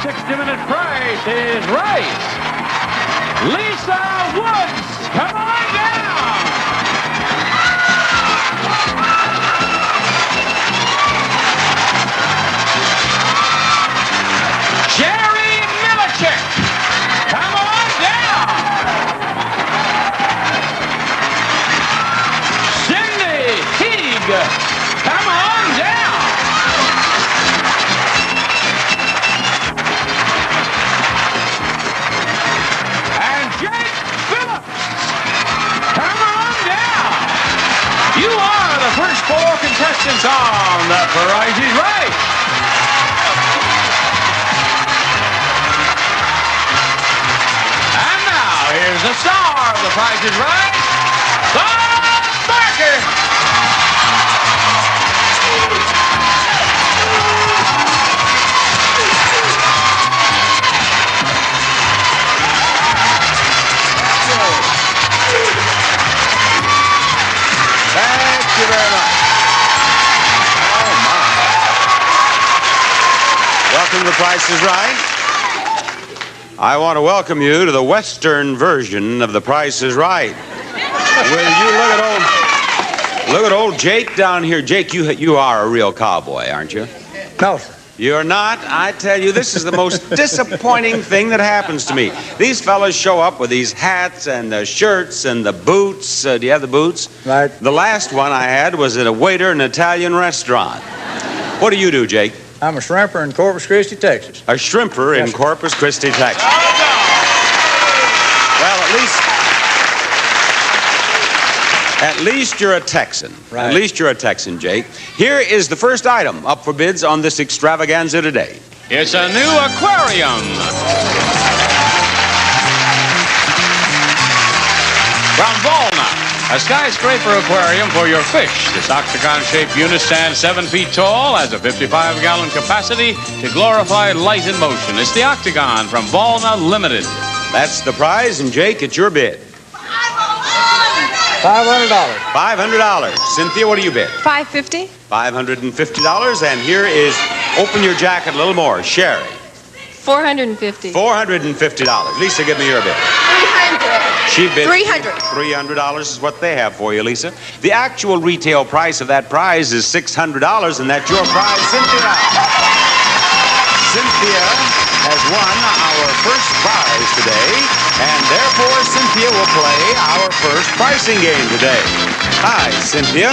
60-minute Price is Right. Lisa Woods, come on down. Jerry Millichek, come on down. Cindy Teague, come on down. And Jake Phillips, come on down. You are the first 4 contestants on The Price is Right. And now, here's the star of The Price is Right, Bob Barker. Thank you very much. Oh, my. Welcome to The Price is Right. I want to welcome you to the Western version of The Price is Right. Will you look at old Jake down here. Jake, you are a real cowboy, aren't you? No, sir. You're not? I tell you, this is the most disappointing thing that happens to me. These fellas show up with these hats and the shirts and the boots. Do you have the boots? Right. The last one I had was at a waiter in an Italian restaurant. What do you do, Jake? I'm a shrimper in Corpus Christi, Texas. A shrimper in Corpus Christi, Texas. Well, at least you're a Texan. Right. At least you're a Texan, Jake. Here is the first item up for bids on this extravaganza today. It's a new aquarium. From Volna, a skyscraper aquarium for your fish. This octagon-shaped unit stands 7 feet tall, has a 55-gallon capacity to glorify light and motion. It's the Octagon from Volna Limited. That's the prize, and Jake, it's your bid. $500. $500. Cynthia, what do you bid? $550. $550. And here is, open your jacket a little more, Sherry. $450. $450. Lisa, give me your bid. $300. She bid $300. $300 is what they have for you, Lisa. The actual retail price of that prize is $600, and that's your prize, Cynthia. Cynthia has won our first prize today, and therefore Cynthia will play our first pricing game today. Hi, Cynthia.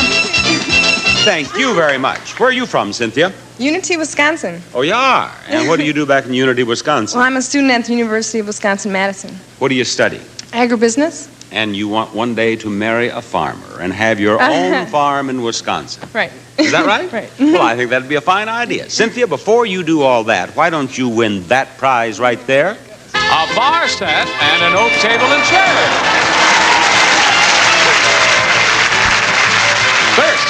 Thank you very much. Where are you from, Cynthia? Unity, Wisconsin. Oh, you are? And what do you do back in Unity, Wisconsin? Well, I'm a student at the University of Wisconsin-Madison. What do you study? Agribusiness. And you want one day to marry a farmer and have your own farm in Wisconsin. Right. Is that right? Right. Well, I think that'd be a fine idea. Cynthia, before you do all that, why don't you win that prize right there? A bar set and an oak table and chair. First,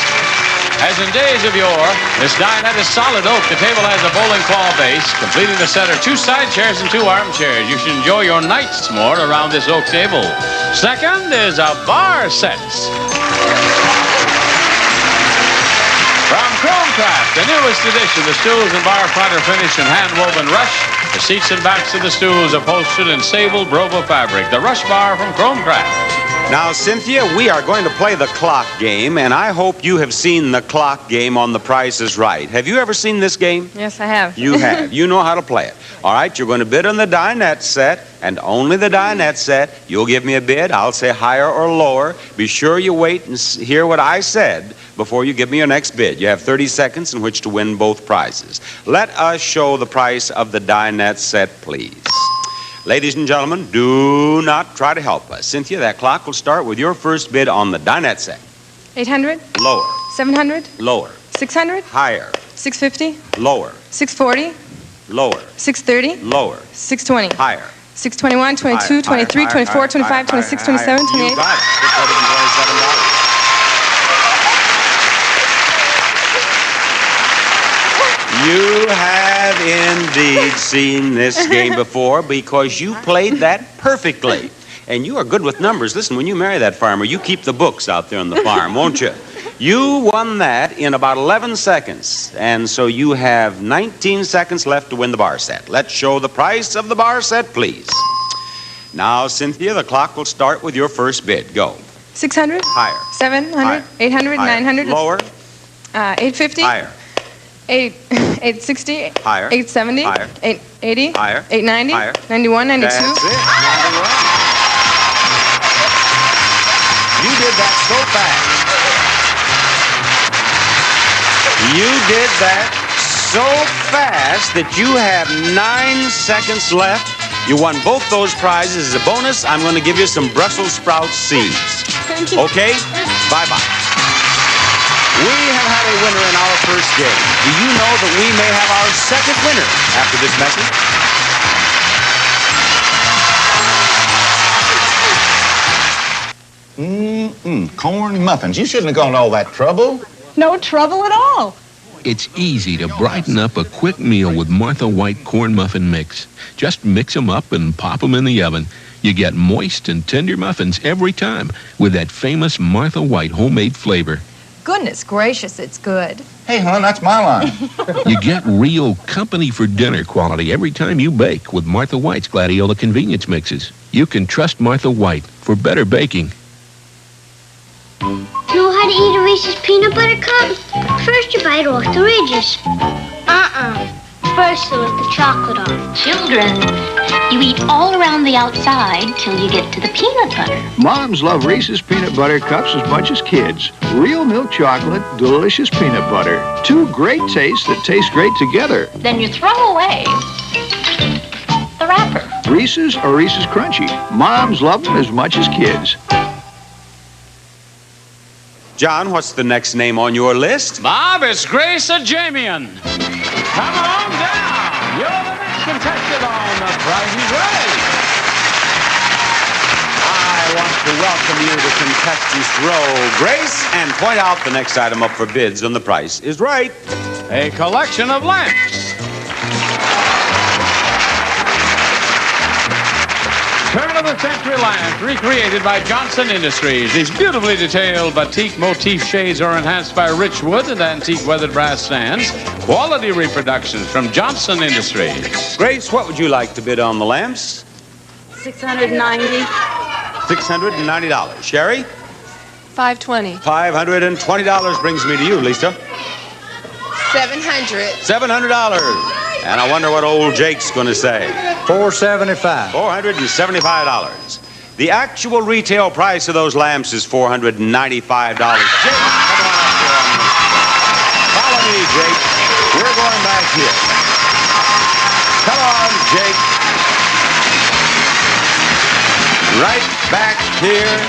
as in days of yore, this dinette is solid oak. The table has a bowling claw base. Completing the set are 2 side chairs and 2 armchairs. You should enjoy your nights more around this oak table. Second is a bar set. From Chromecraft, the newest edition, the stools and bar front are finished in hand-woven rush. The seats and backs of the stools are upholstered in sable Brovo fabric. The Rush Bar from Chromecraft. Now, Cynthia, we are going to play the clock game, and I hope you have seen the clock game on The Price is Right. Have you ever seen this game? Yes, I have. You have. You know how to play it. All right, you're going to bid on the dinette set, and only the dinette set. You'll give me a bid. I'll say higher or lower. Be sure you wait and hear what I said before you give me your next bid. You have 30 seconds in which to win both prizes. Let us show the price of the dinette set, please. Ladies and gentlemen, do not try to help us. Cynthia, that clock will start with your first bid on the dinette set. 800. Lower. 700. Lower. 600. Higher. 650. Lower. 640. Lower. 630. Lower. 620. Higher. 621, 22, 23, 24, 25, 26, 27, 28. You got it. $627. You have indeed seen this game before because you played that perfectly. And you are good with numbers. Listen, when you marry that farmer, you keep the books out there on the farm, won't you? You won that in about 11 seconds. And so you have 19 seconds left to win the bar set. Let's show the price of the bar set, please. Now, Cynthia, the clock will start with your first bid. Go. 600. Higher. 700. Higher. 800. Higher. 900. Lower. 850. Higher. 860. Higher. 870. Higher. 880. Higher. 890. Higher. 91. 92. That's it. 91. You did that so fast. You did that so fast that you have 9 seconds left. You won both those prizes. As a bonus, I'm going to give you some Brussels sprout seeds. Thank you. Okay? Bye-bye. We have had a winner in our first game. Do you know that we may have our second winner after this message? Corn muffins. You shouldn't have gone to all that trouble. No trouble at all. It's easy to brighten up a quick meal with Martha White corn muffin mix. Just mix them up and pop them in the oven. You get moist and tender muffins every time with that famous Martha White homemade flavor. Goodness gracious, it's good. Hey, hon, that's my line. You get real company for dinner quality every time you bake with Martha White's Gladiola convenience mixes. You can trust Martha White for better baking. Know how to eat a Reese's peanut butter cup? First you bite off the ridges. First there was the chocolate on. Children, you eat all around the outside till you get to the peanut butter. Moms love Reese's peanut butter cups as much as kids. Real milk chocolate, delicious peanut butter. Two great tastes that taste great together. Then you throw away the wrapper. Reese's or Reese's Crunchy. Moms love them as much as kids. John, what's the next name on your list? Bob, it's Grace Ajamian. Come on down. You're the next contestant on The Price is Right. I want to welcome you to Contestants Row, Grace, and point out the next item up for bids on The Price is Right. A collection of lamps. Turn-of-the-century lamps recreated by Johnson Industries. These beautifully detailed batik motif shades are enhanced by rich wood and antique weathered brass stands. Quality reproductions from Johnson Industries. Grace, what would you like to bid on the lamps? 690. $690. Sherry? 520. $520 brings me to you, Lisa. 700. $700. And I wonder what old Jake's going to say. $475. $475. The actual retail price of those lamps is $495. Jake, come on up here. Follow me, Jake. We're going back here. Come on, Jake. Right back here.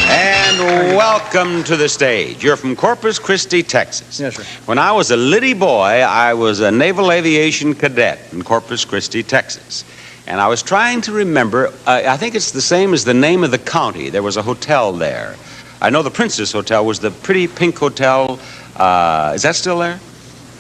And welcome to the stage. You're from Corpus Christi, Texas. Yes, sir. When I was a little boy, I was a naval aviation cadet in Corpus Christi, Texas. And I was trying to remember, I think it's the same as the name of the county. There was a hotel there. I know the Princess Hotel was the pretty pink hotel. Is that still there?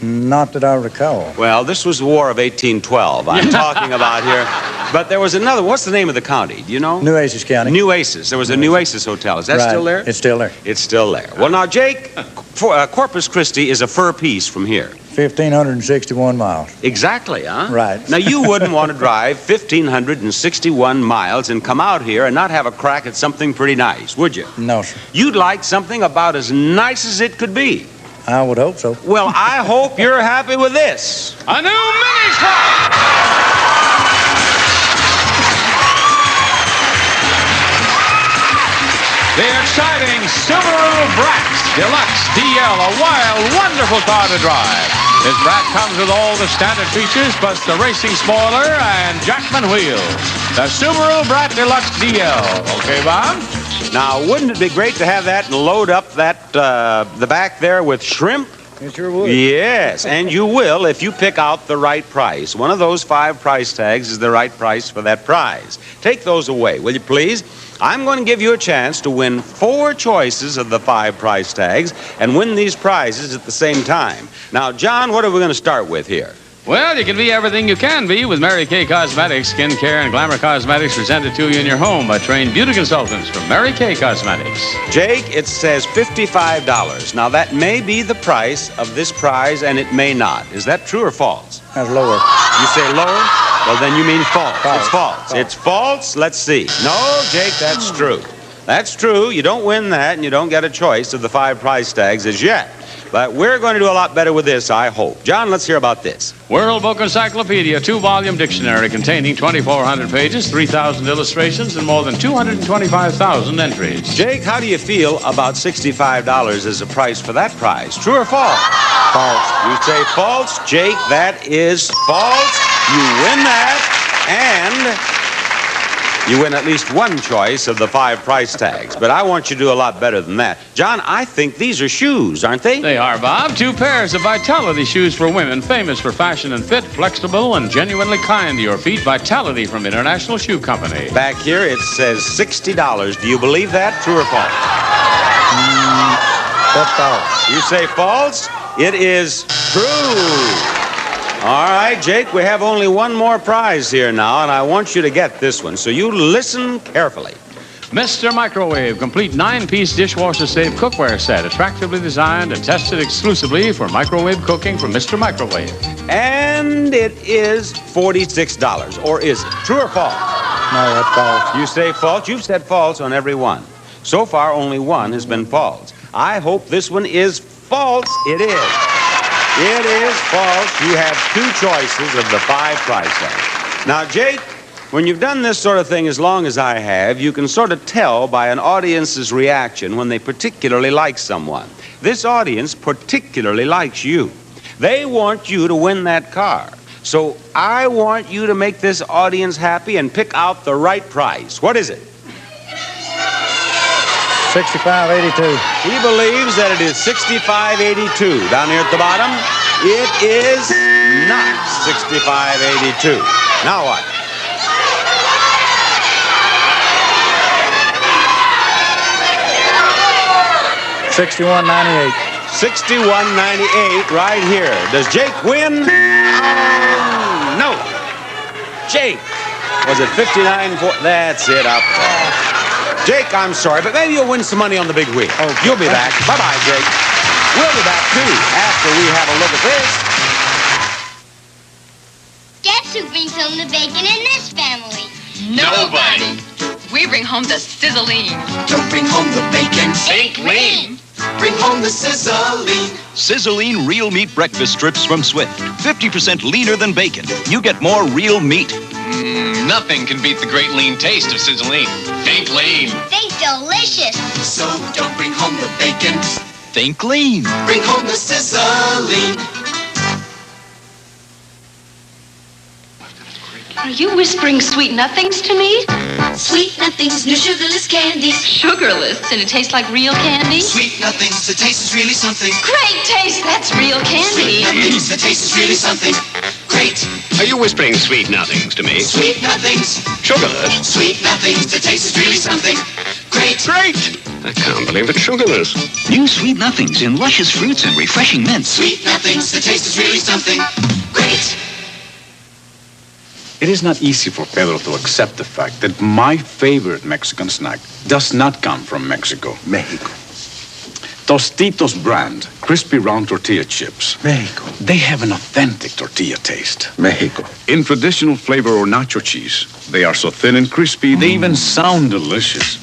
Not that I recall. Well, this was the War of 1812 I'm talking about here. But there was another. What's the name of the county? Do you know? Nueces County. Nueces. There was a Nueces Hotel. Is that Right. still there? It's still there. It's still there. Well, now, Jake, Corpus Christi is a fur piece from here. 1,561 miles. Exactly, huh? Right. Now, you wouldn't want to drive 1,561 miles and come out here and not have a crack at something pretty nice, would you? No, sir. You'd like something about as nice as it could be. I would hope so. Well, I hope you're happy with this. A new mini truck. The exciting Subaru Brat Deluxe DL, a wild, wonderful car to drive. This Brat comes with all the standard features, plus the racing spoiler and Jackman wheels. The Subaru Brat Deluxe DL. Okay, Bob? Now, wouldn't it be great to have that and load up that the back there with shrimp? It sure would. Yes, and you will if you pick out the right price. One of those 5 price tags is the right price for that prize. Take those away, will you please? I'm going to give you a chance to win 4 choices of the 5 price tags and win these prizes at the same time. Now, John, what are we going to start with here? Well, you can be everything you can be with Mary Kay Cosmetics. Skin care and glamour cosmetics presented to you in your home by trained beauty consultants from Mary Kay Cosmetics. Jake, it says $55. Now, that may be the price of this prize, and it may not. Is that true or false? That's lower. You say lower? Well, then you mean false. False. It's false. False. It's false? Let's see. No, Jake, that's true. That's true. You don't win that, and you don't get a choice of the 5 price tags as yet. But we're going to do a lot better with this, I hope. John, let's hear about this. World Book Encyclopedia, 2-volume dictionary containing 2,400 pages, 3,000 illustrations, and more than 225,000 entries. Jake, how do you feel about $65 as a price for that prize? True or false? False. You say false. Jake, that is false. You win that, and you win at least one choice of the 5 price tags. But I want you to do a lot better than that. John, I think these are shoes, aren't they? They are, Bob. 2 pairs of Vitality shoes for women, famous for fashion and fit, flexible, and genuinely kind to your feet. Vitality from International Shoe Company. Back here, it says $60. Do you believe that? True or false? That's false. You say false? It is true. All right, Jake, we have only one more prize here now, and I want you to get this one, so you listen carefully. Mr. Microwave, complete 9-piece dishwasher-safe cookware set, attractively designed and tested exclusively for microwave cooking from Mr. Microwave. And it is $46, or is it? True or false? No, that's false. You say false. You've said false on every one. So far, only one has been false. I hope this one is false. It is. It is false. You have 2 choices of the 5 prize tags. Now, Jake, when you've done this sort of thing as long as I have, you can sort of tell by an audience's reaction when they particularly like someone. This audience particularly likes you. They want you to win that car. So I want you to make this audience happy and pick out the right price. What is it? $65.82. He believes that it is $65.82. Down here at the bottom, it is not $65.82. Now what? $61.98. $61.98 right here. Does Jake win? No. Jake. Was it 59? That's it up there. Jake, I'm sorry, but maybe you'll win some money on the big wheel. Okay. You'll be back. Bye-bye, Jake. We'll be back, too, after we have a look at this. Guess who brings home the bacon in this family? Nobody. We bring home the sizzling. Don't bring home the bacon. Think lean. Bring home the sizzling. Sizzling real meat breakfast strips from Swift. 50% leaner than bacon. You get more real meat. Nothing can beat the great lean taste of sizzling. Think lean. Think delicious. So don't bring home the bacon. Think lean. Bring home the sizzling. Are you whispering sweet nothings to me? Sweet nothings, new sugarless candies. Sugarless, and it tastes like real candy? Sweet nothings, the taste is really something. Great taste, that's real candy. Sweet nothings, the taste is really something. Great. Are you whispering sweet nothings to me? Sweet nothings. Sugarless. Sweet nothings, the taste is really something. Great. Great! I can't believe it's sugarless. New sweet nothings in luscious fruits and refreshing mints. Sweet nothings, the taste is really something. Great. It is not easy for Pedro to accept the fact that my favorite Mexican snack does not come from Mexico. Mexico. Tostitos brand, crispy round tortilla chips. Mexico. They have an authentic tortilla taste. Mexico. In traditional flavor or nacho cheese, they are so thin and crispy, they even sound delicious.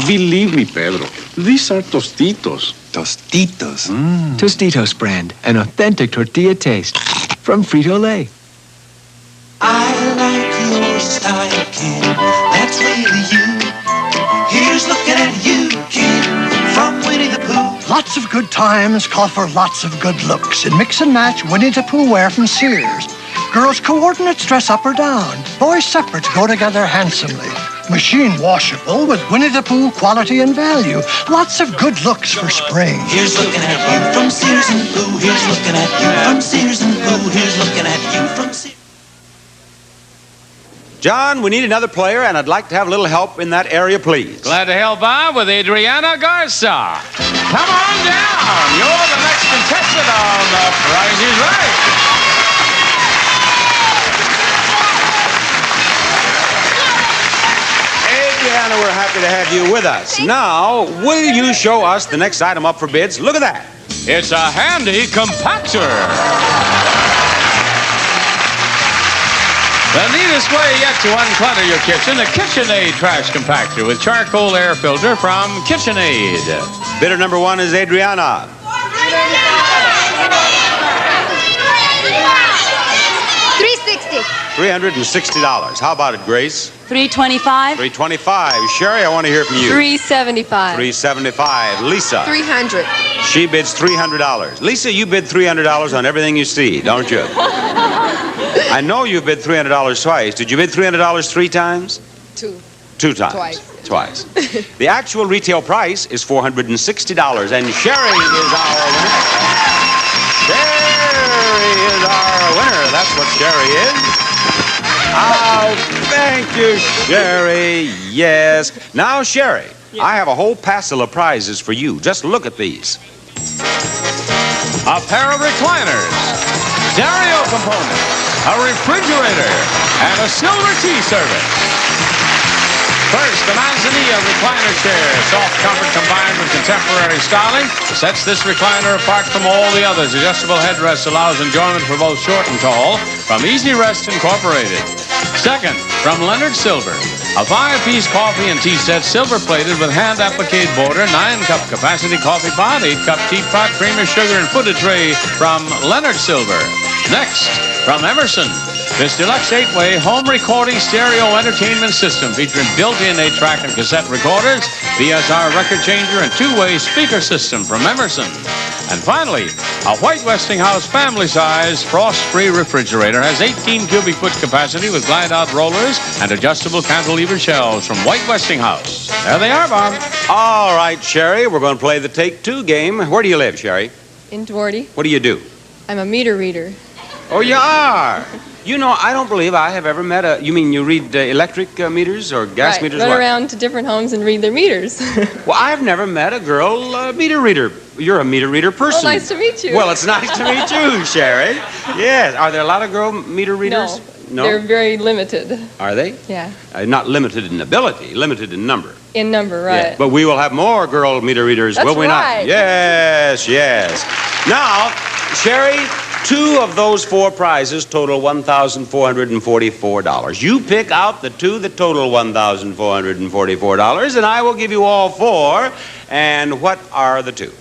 Believe me, Pedro, these are Tostitos. Tostitos. Tostitos brand, an authentic tortilla taste from Frito-Lay. I like your style, kid. That's really you. Here's looking at you, kid, from Winnie the Pooh. Lots of good times call for lots of good looks. And mix and match Winnie the Pooh wear from Sears. Girls' coordinates dress up or down. Boys' separates go together handsomely. Machine washable with Winnie the Pooh quality and value. Lots of good looks for spring. Here's looking at you from Sears and Pooh. Here's looking at you from Sears and Pooh. Here's looking at you from Sears. John, we need another player, and I'd like to have a little help in that area, please. Glad to help out with Adriana Garza. Come on down. You're the next contestant on The Price is Right. happy to have you with us. Now, will you show us the next item up for bids? Look at that. It's a handy compactor. The neatest way yet to unclutter your kitchen, a KitchenAid trash compactor with charcoal air filter from KitchenAid. Bidder number one is Adriana. $360. How about it, Grace? $325. $325. Sherry, I want to hear from you. $375. $375. Lisa. $300. She bids $300. Lisa, you bid $300 on everything you see, don't you? I know you bid $300 twice. Did you bid $300 three times? Two times. Twice. The actual retail price is $460, and Sherry is our winner. Sherry is our winner. That's what Sherry is. Oh, thank you, Sherry. Yes. Now, Sherry, I have a whole passel of prizes for you. Just look at these. A pair of recliners, stereo component, a refrigerator, and a silver tea service. First, the Manzanilla recliner chair. Soft comfort combined with contemporary styling sets this recliner apart from all the others. Adjustable headrest allows enjoyment for both short and tall from Easy Rest Incorporated. Second, from Leonard Silver, a 5-piece coffee and tea set, silver-plated with hand-appliqué border, 9-cup capacity coffee pot, 8-cup teapot, creamer, sugar, and footed tray from Leonard Silver. Next, from Emerson, this deluxe 8-way home recording stereo entertainment system featuring built-in 8-track and cassette recorders, VSR record changer, and 2-way speaker system from Emerson. And finally, a white Westinghouse family-size frost-free refrigerator has 18 cubic foot capacity with glide-out rollers and adjustable cantilever shelves from White Westinghouse. There they are, Bob. All right, Sherry, we're going to play the Take-Two game. Where do you live, Sherry? In Dwardy. What do you do? I'm a meter reader. Oh, you are? You know, I don't believe I have ever met a... You mean you read electric meters or gas meters? Run around to different homes and read their meters. Well, I've never met a girl meter reader. You're a meter reader person. Oh, nice to meet you. Well, it's nice to meet you, Sherry. Yes. Are there a lot of girl meter readers? No. They're very limited. Are they? Yeah. Not limited in ability, limited in number. In number, right. Yeah. But we will have more girl meter readers, will we right. not? Yes, yes. Now, Sherry, 2 of those 4 prizes total $1,444. You pick out the 2 that total $1,444, and I will give you all 4. And what are the 2?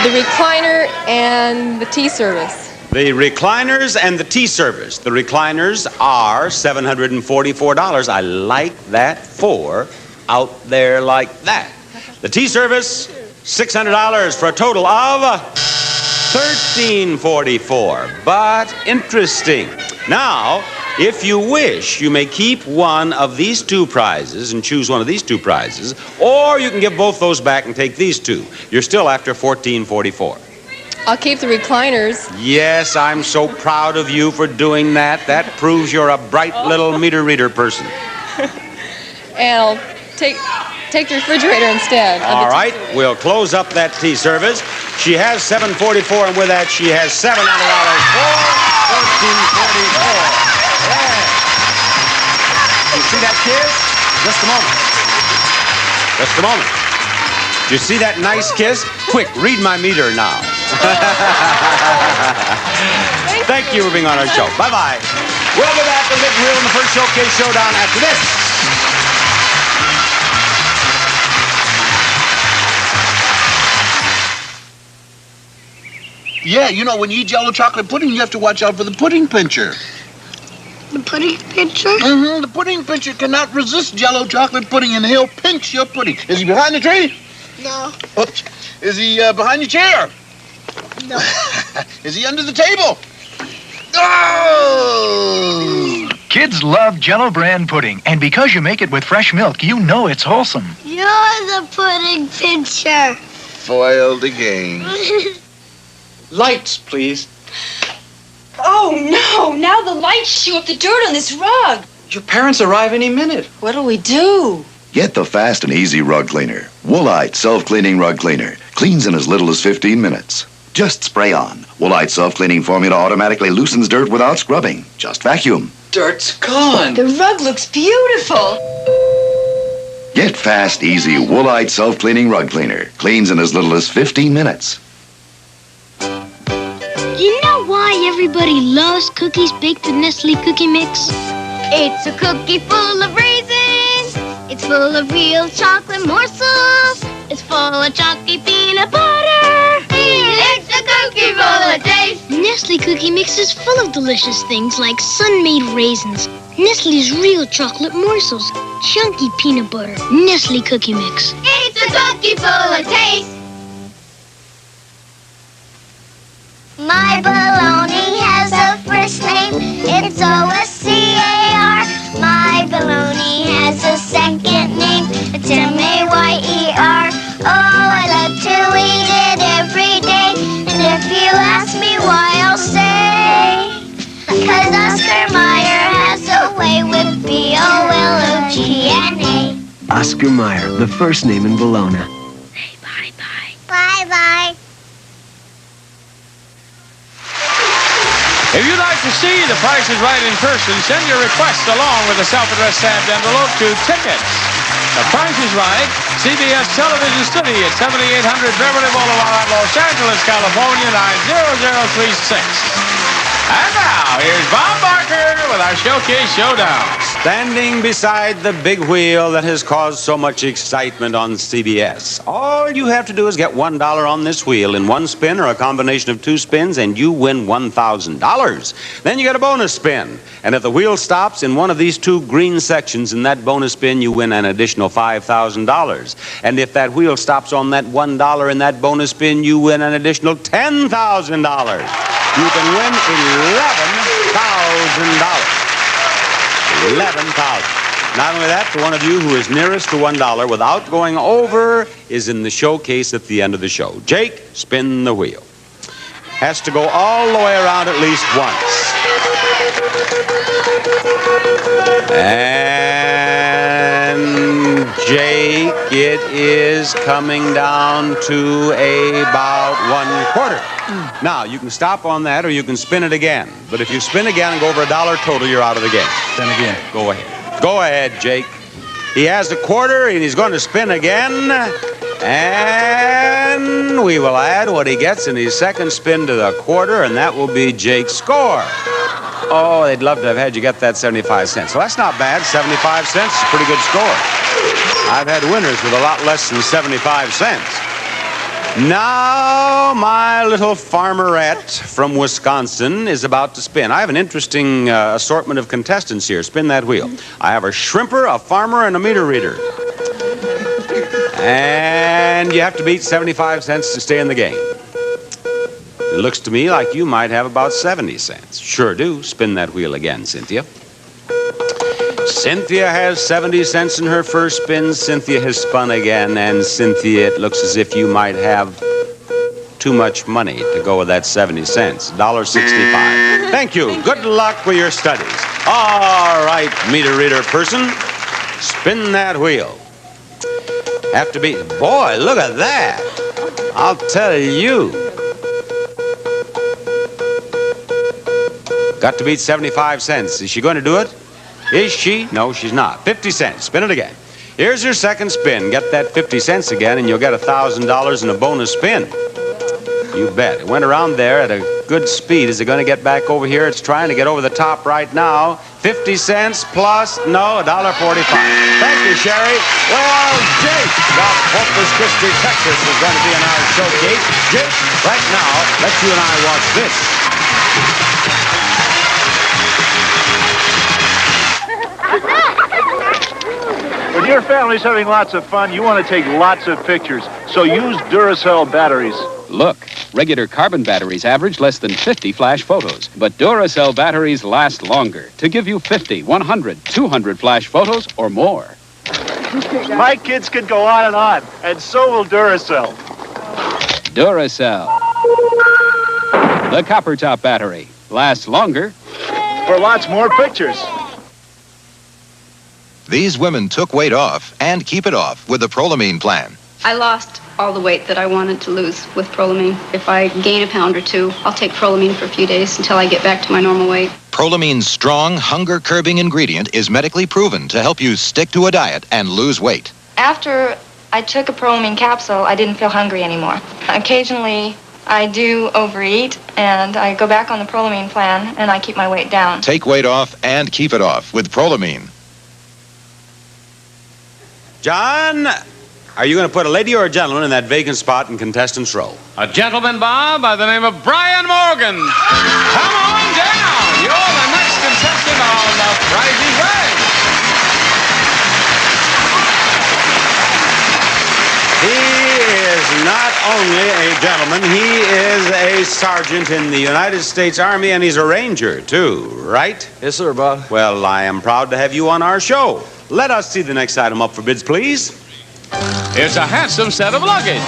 The recliner and the tea service. The recliners and the tea service. The recliners are $744. I like that 4 out there like that. The tea service, $600 for a total of $1,344. But interesting. Now, if you wish, you may keep one of these 2 prizes and choose one of these 2 prizes, or you can give both those back and take these 2. You're still after $1,444. I'll keep the recliners. Yes, I'm so proud of you for doing that. That proves you're a bright little meter reader person. And I'll take the refrigerator instead. All right, we'll close up that tea service. She has $744, and with that, she has $700 for $1,444. Yeah. You see that kiss? Just a moment. Just a moment. Do you see that nice kiss? Quick, read my meter now. Thank you for being on our show. Bye-bye. We'll be back with Big Wheel in the first Showcase Showdown after this. Yeah, you know, when you eat Jell-O chocolate pudding, you have to watch out for the pudding pincher. The pudding pincher? Mm-hmm. The pudding pincher cannot resist Jell-O chocolate pudding, and he'll pinch your pudding. Is he behind the tree? No. Oops. Is he behind your chair? No. Is he under the table? Oh! Kids love Jell-O brand pudding, and because you make it with fresh milk, you know it's wholesome. You're the pudding pincher. Foiled again. Lights, please. Oh, no. Now the lights chew up the dirt on this rug. Your parents arrive any minute. What'll we do? Get the fast and easy rug cleaner. Woolite self-cleaning rug cleaner. Cleans in as little as 15 minutes. Just spray on. Woolite self-cleaning formula automatically loosens dirt without scrubbing. Just vacuum. Dirt's gone. The rug looks beautiful. Get fast, easy Woolite self-cleaning rug cleaner. Cleans in as little as 15 minutes. Do you know why everybody loves cookies baked with Nestle Cookie Mix? It's a cookie full of raisins. It's full of real chocolate morsels. It's full of chalky peanut butter. It's a cookie full of taste. Nestle Cookie Mix is full of delicious things like sun-made raisins, Nestle's real chocolate morsels, chunky peanut butter. Nestle Cookie Mix. It's a cookie full of taste. My baloney has a first name. It's O-S-C-A-R. My baloney has a second name. It's M-A-Y-E-R. Oh, I love to eat it every day. And if you ask me why, I'll say, 'cause Oscar Mayer has a way with B-O-L-O-G-N-A. Oscar Mayer, the first name in Bologna. Bye-bye. If you'd like to see The Price is Right in person, send your request along with a self-addressed stamped envelope to Tickets. The Price is Right, CBS Television Studio at 7800 Beverly Boulevard, Los Angeles, California, 90036. And now, here's Bob Barker with our Showcase Showdown. Standing beside the big wheel that has caused so much excitement on CBS. All you have to do is get $1 on this wheel in one spin or a combination of two spins, and you win $1,000. Then you get a bonus spin. And if the wheel stops in one of these two green sections in that bonus spin, you win an additional $5,000. And if that wheel stops on that $1 in that bonus spin, you win an additional $10,000. You can win $11,000. 11,000. Not only that, the one of you who is nearest to $1 without going over is in the showcase at the end of the show. Jake, spin the wheel. Has to go all the way around at least once. And Jake, it is coming down to about 1/4. Now, you can stop on that or you can spin it again. But if you spin again and go over $1 total, you're out of the game. Spin again. Go ahead. Go ahead, Jake. He has a quarter and he's going to spin again. And we will add what he gets in his second spin to the quarter, and that will be Jake's score. Oh, they'd love to have had you get that 75 cents. Well, that's not bad. 75 cents is a pretty good score. I've had winners with a lot less than 75 cents. Now, my little farmerette from Wisconsin is about to spin. I have an interesting assortment of contestants here. Spin that wheel. I have a shrimper, a farmer, and a meter reader. And you have to beat 75 cents to stay in the game. It looks to me like you might have about 70 cents. Sure do. Spin that wheel again, Cynthia. Cynthia has 70 cents in her first spin. Cynthia has spun again, and Cynthia, it looks as if you might have too much money to go with that 70 cents. $1.65. Thank you. Good luck with your studies. All right, meter reader person, spin that wheel. Have to be... Boy, look at that. I'll tell you. Got to beat 75 cents. Is she going to do it? Is she? No, she's not. 50 cents. Spin it again. Here's your second spin. Get that 50 cents again, and you'll get $1,000 in a bonus spin. You bet. It went around there at a good speed. Is it going to get back over here? It's trying to get over the top right now. 50 cents plus, no, $1.45. Thank you, Sherry. Well, Jake of Corpus Christi, Texas is going to be in our showcase. Jake, right now, let's you and I watch this. When your family's having lots of fun, you want to take lots of pictures. So use Duracell batteries. Look, regular carbon batteries average less than 50 flash photos, but Duracell batteries last longer to give you 50, 100, 200 flash photos or more. My kids can go on, and so will Duracell. Duracell. The copper top battery lasts longer. For lots more pictures. These women took weight off and keep it off with the Prolamine plan. I lost all the weight that I wanted to lose with Prolamine. If I gain a pound or two, I'll take Prolamine for a few days until I get back to my normal weight. Prolamine's strong, hunger-curbing ingredient is medically proven to help you stick to a diet and lose weight. After I took a Prolamine capsule, I didn't feel hungry anymore. Occasionally, I do overeat, and I go back on the Prolamine plan, and I keep my weight down. Take weight off and keep it off with Prolamine. John, are you going to put a lady or a gentleman in that vacant spot in contestants' row? A gentleman, Bob, by the name of Brian Morgan. Come on down. You're the next contestant on The Price is Right. He is not only a gentleman, he is a sergeant in the United States Army, and he's a ranger, too, right? Yes, sir, Bob. Well, I am proud to have you on our show. Let us see the next item up for bids, please. It's a handsome set of luggage.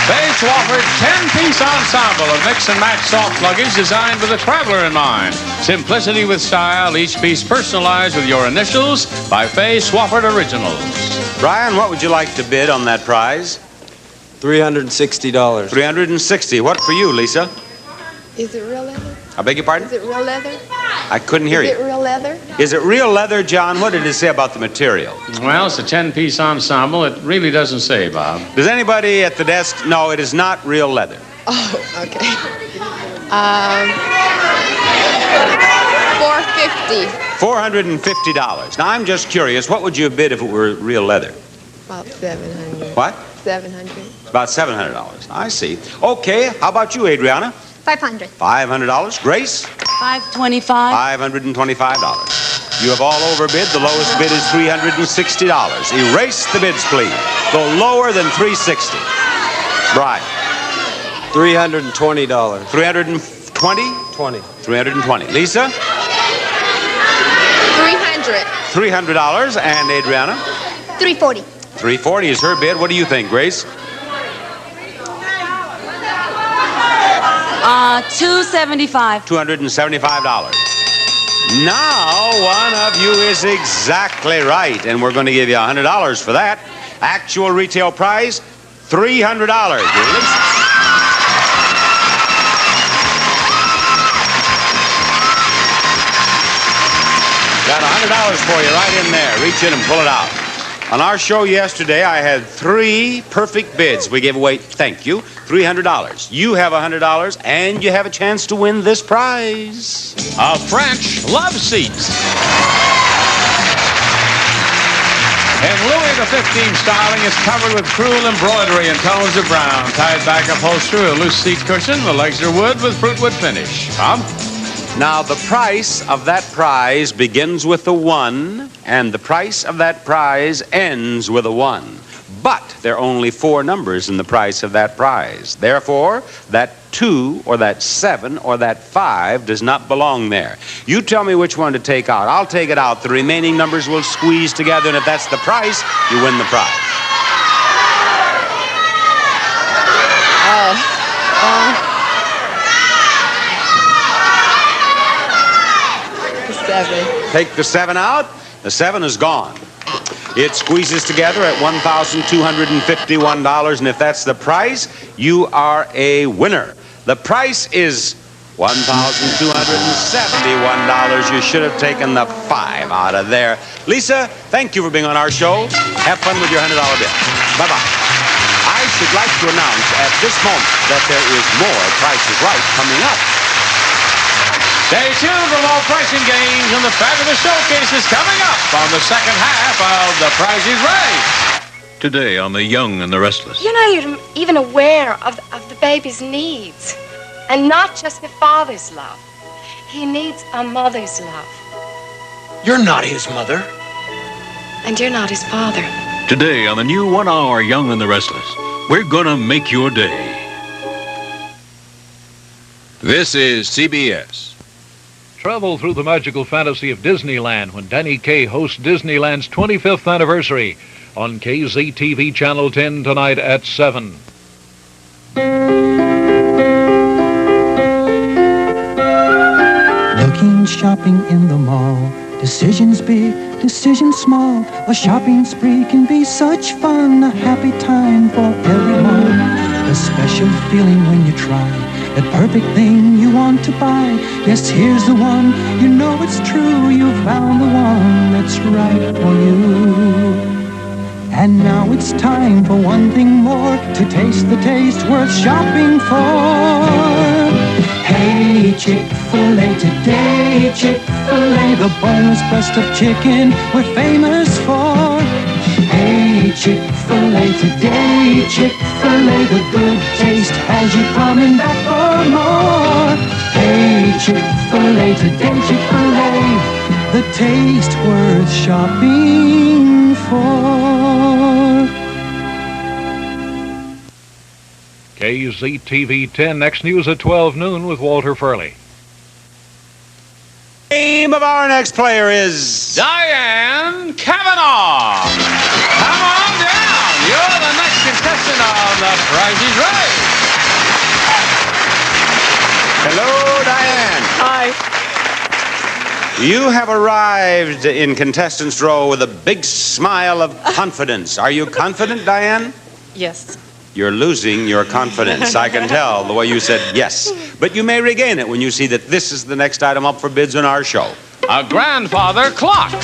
They offered 10-piece ensemble of mix and match soft luggage designed with a traveler in mind. Simplicity with style, each piece personalized with your initials by Faye Swafford Originals. Brian, what would you like to bid on that prize? $360. $360. What for you, Lisa? Is it real leather? I beg your pardon? Is it real leather? I couldn't hear you. Is it real leather? Is it real leather, John? What did it say about the material? Well, it's a 10-piece ensemble. It really doesn't say, Bob. Does anybody at the desk know it is not real leather? Oh, okay. $450. $450. Now, I'm just curious. What would you bid if it were real leather? About $700. What? $700. About $700. I see. Okay. How about you, Adriana? $500. $500. Grace? $525. $525. You have all overbid. The lowest bid is $360. Erase the bids, please. Go lower than $360. Brian? $320. $320? 20. $320. Lisa? $300. $300. And Adriana? $340. $340 is her bid. What do you think, Grace? $275. $275. Now, one of you is exactly right, and we're going to give you $100 for that. Actual retail price, $300. Got $100 for you right in there. Reach in and pull it out. On our show yesterday, I had 3 perfect bids. We gave away, thank you, $300. You have $100, and you have a chance to win this prize. A French love seat. In Louis XV styling, is covered with crewel embroidery in tones of brown. Tied back upholstery, a loose seat cushion. The legs are wood with fruitwood finish. Bob? Now, the price of that prize begins with a 1, and the price of that prize ends with a 1. But there are only 4 numbers in the price of that prize. Therefore, that 2 or that 7 or that 5 does not belong there. You tell me which one to take out. I'll take it out. The remaining numbers will squeeze together, and if that's the price, you win the prize. Take the 7 out. The 7 is gone. It squeezes together at $1,251, and if that's the price, you are a winner. The price is $1,271. You should have taken the 5 out of there. Lisa, thank you for being on our show. Have fun with your $100 bill. Bye-bye. I should like to announce at this moment that there is more Price is Right coming up. Stay tuned for more pricing games and the fabulous showcases coming up on the second half of The Price is Right. Today on The Young and the Restless. You're not even aware of the baby's needs. And not just the father's love. He needs a mother's love. You're not his mother. And you're not his father. Today on the new 1 hour Young and the Restless. We're gonna make your day. This is CBS. Travel through the magical fantasy of Disneyland when Danny Kaye hosts Disneyland's 25th anniversary on KZTV Channel 10 tonight at 7. Looking shopping in the mall to Decisions big, decisions small. A shopping spree can be such fun. A happy time for everyone. A special feeling when you try that perfect thing you want to buy. Yes, here's the one. You know it's true. You found the one that's right for you. And now it's time for one thing more, to taste the taste worth shopping for. Hey, Chick-fil-A today, Chick-fil-A, the boneless breast of chicken we're famous for. Hey, Chick-fil-A today, Chick-fil-A, the good taste has you coming back for more. Hey, Chick-fil-A today, Chick-fil-A, the taste worth shopping for. KZTV 10, next news at 12 noon with Walter Furley. Name of our next player is Diane Cavanaugh. Come on down. You're the next contestant on The Price is Right. Hello, Diane. Hi. You have arrived in contestants' row with a big smile of confidence. Are you confident, Diane? Yes. You're losing your confidence. I can tell the way you said yes. But you may regain it when you see that this is the next item up for bids on our show. A grandfather clock. From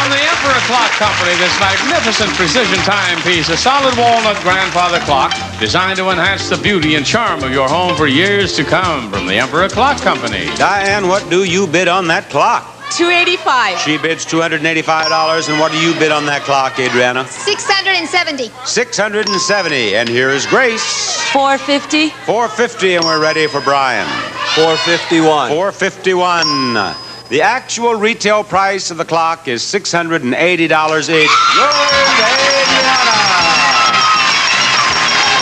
the Emperor Clock Company, this magnificent precision timepiece, a solid walnut grandfather clock designed to enhance the beauty and charm of your home for years to come. From the Emperor Clock Company. Diane, what do you bid on that clock? $285. She bids $285. And what do you bid on that clock, Adriana? $670. $670. And here is Grace. $450. $450, and we're ready for Brian. $451. $451. The actual retail price of the clock is $680 each. Yours, Adriana.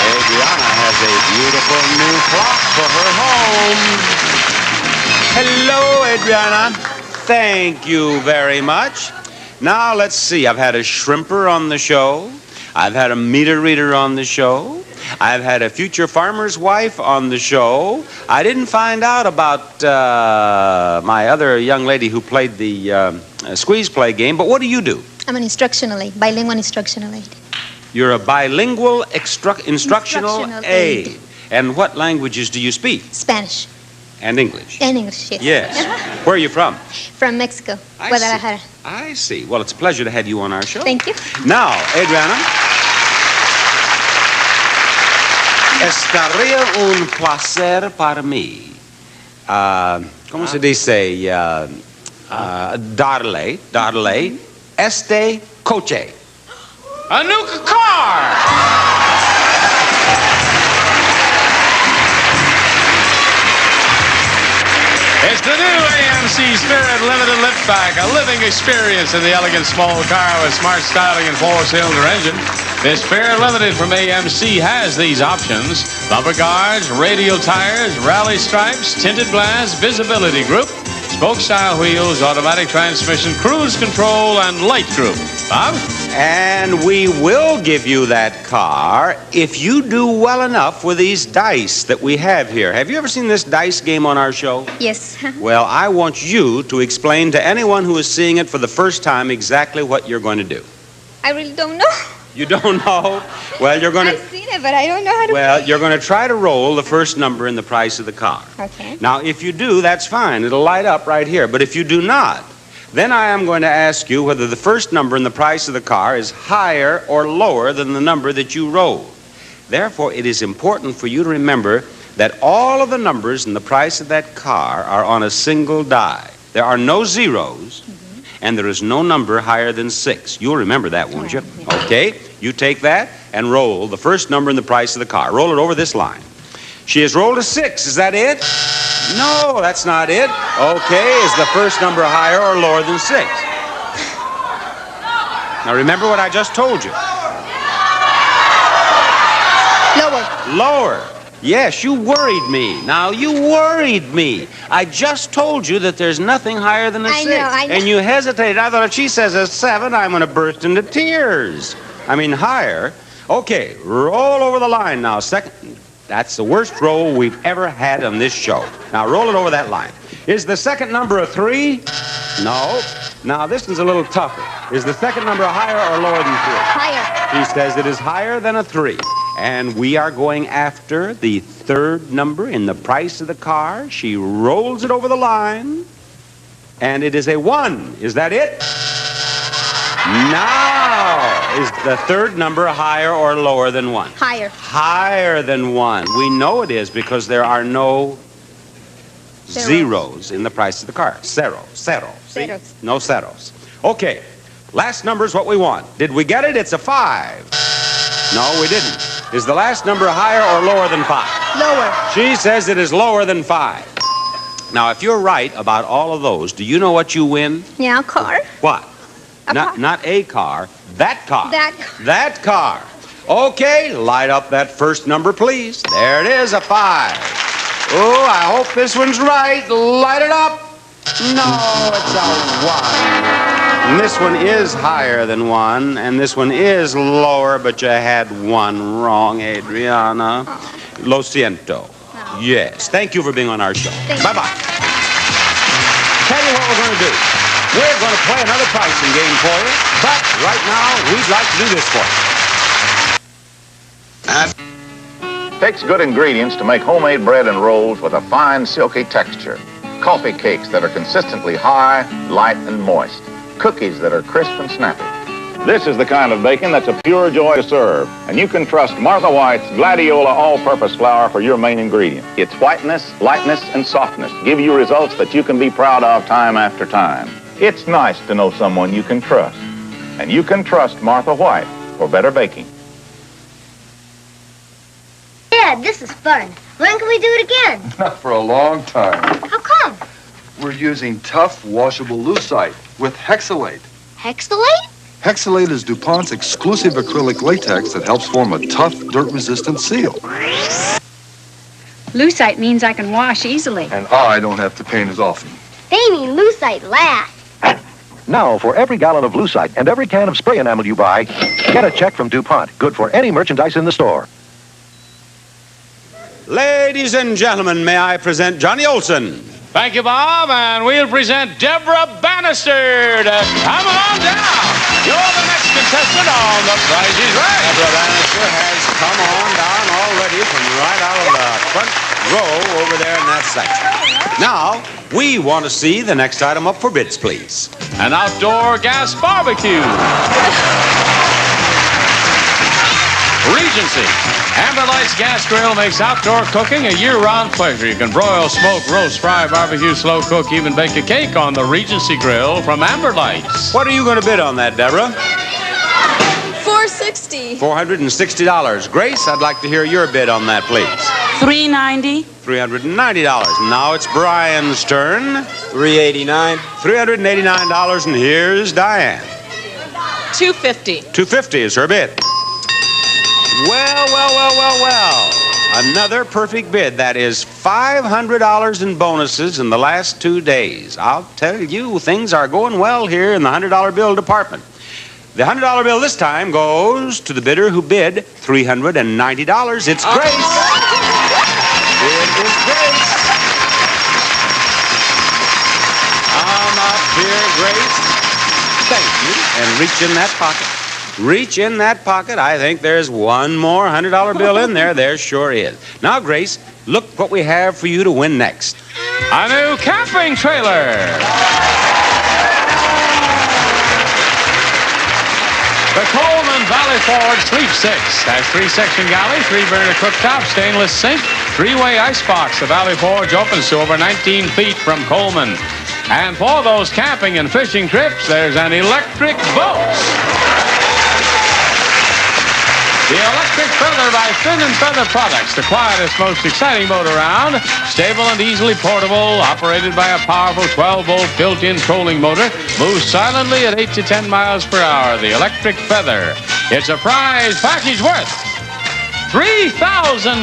Adriana has a beautiful new clock for her home. Hello, Adriana. Thank you very much. Now, let's see. I've had a shrimper on the show. I've had a meter reader on the show. I've had a future farmer's wife on the show. I didn't find out about my other young lady who played the squeeze play game, but what do you do? I'm an instructional aide, bilingual instructional aide. You're a bilingual instructional aide. And what languages do you speak? Spanish. And English? And English, yes. Yes. Where are you from? From Mexico, Guadalajara. I see. Well, it's a pleasure to have you on our show. Thank you. Now, Adriana. Estaría un placer para mí. ¿Cómo se dice? Darle este coche. A new car. It's the new AMC Spirit Limited Liftback, a living experience in the elegant small car with smart styling and four-cylinder engine. This Spirit Limited from AMC has these options: bumper guards, radial tires, rally stripes, tinted glass, visibility group, spoke-style wheels, automatic transmission, cruise control, and light group. Bob? And we will give you that car if you do well enough with these dice that we have here. Have you ever seen this dice game on our show? Yes. Well, I want you to explain to anyone who is seeing it for the first time exactly what you're going to do. I really don't know. You don't know? Well, you're going to... I've seen it, but I don't know how to Well, you're going to try to roll the first number in the price of the car. Okay. Now, if you do, that's fine. It'll light up right here. But if you do not, then I am going to ask you whether the first number in the price of the car is higher or lower than the number that you rolled. Therefore, it is important for you to remember that all of the numbers in the price of that car are on a single die. There are no zeros, and there is no number higher than 6. You'll remember that, won't you? Okay, you take that and roll the first number in the price of the car. Roll it over this line. She has rolled a 6. Is that it? No, that's not it. Okay, is the first number higher or lower than 6? Now remember what I just told you. Lower. Lower. Yes, you worried me. Now, you worried me. I just told you that there's nothing higher than a 6. I know. And you hesitated. I thought if she says a 7, I'm going to burst into tears. I mean, higher. Okay, roll over the line now. Second. That's the worst roll we've ever had on this show. Now, roll it over that line. Is the second number a 3? No. Now, this one's a little tougher. Is the second number higher or lower than 3? Higher. She says it is higher than a 3. And we are going after the third number in the price of the car. She rolls it over the line, and it is a 1. Is that it? Now, is the third number higher or lower than 1? Higher. Higher than 1. We know it is because there are no zeros in the price of the car. Zero. See? Zeros. No zeros. Okay, last number is what we want. Did we get it? It's a 5. No, we didn't. Is the last number higher or lower than 5? Lower. She says it is lower than 5. Now, if you're right about all of those, do you know what you win? Yeah, a car. What? Not a car, that car. That car. That car. Okay, light up that first number, please. There it is, a 5. Oh, I hope this one's right. Light it up. No, it's a 1. And this one is higher than 1, and this one is lower, but you had 1 wrong, Adriana. Lo siento. Yes, thank you for being on our show. Bye-bye. Tell you what we're going to do. We're going to play another pricing game for you, but right now, we'd like to do this for you. Takes good ingredients to make homemade bread and rolls with a fine, silky texture. Coffee cakes that are consistently high, light, and moist. Cookies that are crisp and snappy. This is the kind of baking that's a pure joy to serve, and you can trust Martha White's Gladiola all-purpose flour for your main ingredient. Its whiteness, lightness, and softness give you results that you can be proud of time after time. It's nice to know someone you can trust, and you can trust Martha White for better baking. Dad, this is fun. When can we do it again? Not for a long time. How come? We're using tough, washable lucite with hexalate. Hexalate? Hexalate is DuPont's exclusive acrylic latex that helps form a tough, dirt-resistant seal. Lucite means I can wash easily. And I don't have to paint as often. They mean lucite lasts. Now, for every gallon of lucite and every can of spray enamel you buy, get a check from DuPont. Good for any merchandise in the store. Ladies and gentlemen, may I present Johnny Olson. Thank you, Bob, and we'll present Deborah Bannister to come on down. You're the next contestant on The Price is Right. Deborah Bannister has come on down already from right out of the front row over there in that section. Now, we want to see the next item up for bids, please. An outdoor gas barbecue. Regency. Amber Light's gas grill makes outdoor cooking a year-round pleasure. You can broil, smoke, roast, fry, barbecue, slow cook, even bake a cake on the Regency grill from Amber Lights. What are you going to bid on that, Deborah? $460. $460. Grace, I'd like to hear your bid on that, please. $390. $390. Now it's Brian's turn. $389. $389, and here's Diane. $250. $250 is her bid. Well. Another perfect bid. That is $500 in bonuses in the last 2 days. I'll tell you, things are going well here in the $100 bill department. The $100 bill this time goes to the bidder who bid $390. It's Grace. It is Grace. Come up here, Grace. Thank you. And reach in that pocket. Reach in that pocket. I think there's one more $100 bill in there. There sure is. Now, Grace, look what we have for you to win next. A new camping trailer. The Coleman Valley Ford Sleep 6 has 3-section galley, 3-burner cooktop, stainless sink, 3-way icebox. The Valley Forge opens to over 19 feet from Coleman. And for those camping and fishing trips, there's an electric boat. The Electric Feather by Fin & Feather Products, the quietest, most exciting boat around. Stable and easily portable, operated by a powerful 12-volt built-in trolling motor. Moves silently at 8 to 10 miles per hour. The Electric Feather. It's a prize package worth $3,135.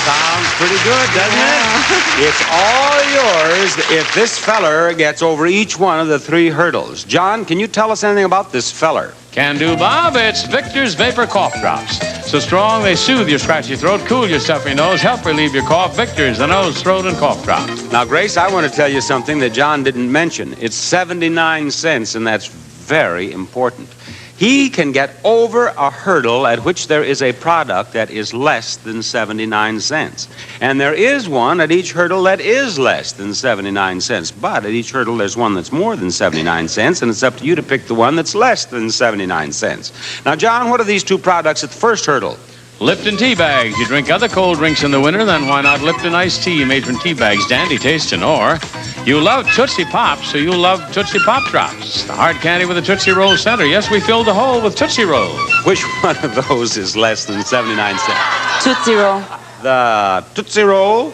Sounds pretty good, doesn't it? It's all yours if this feller gets over each one of the 3 hurdles. John, can you tell us anything about this feller? Can do, Bob. It's Victor's Vapor Cough Drops. So strong they soothe your scratchy throat, cool your stuffy nose, help relieve your cough. Victor's, the nose, throat, and cough drops. Now, Grace, I want to tell you something that John didn't mention. It's 79 cents, and that's very important. He can get over a hurdle at which there is a product that is less than 79 cents. And there is one at each hurdle that is less than 79 cents. But at each hurdle, there's one that's more than 79 cents, and it's up to you to pick the one that's less than 79 cents. Now, John, what are these two products at the first hurdle? Lipton tea bags. You drink other cold drinks in the winter, then why not Lipton iced tea made from tea bags, dandy tasting? Or you love Tootsie Pops, so you love Tootsie Pop Drops. The hard candy with a Tootsie Roll center. Yes, we filled the hole with Tootsie Rolls. Which one of those is less than 79 cents? Tootsie Roll. The Tootsie Roll?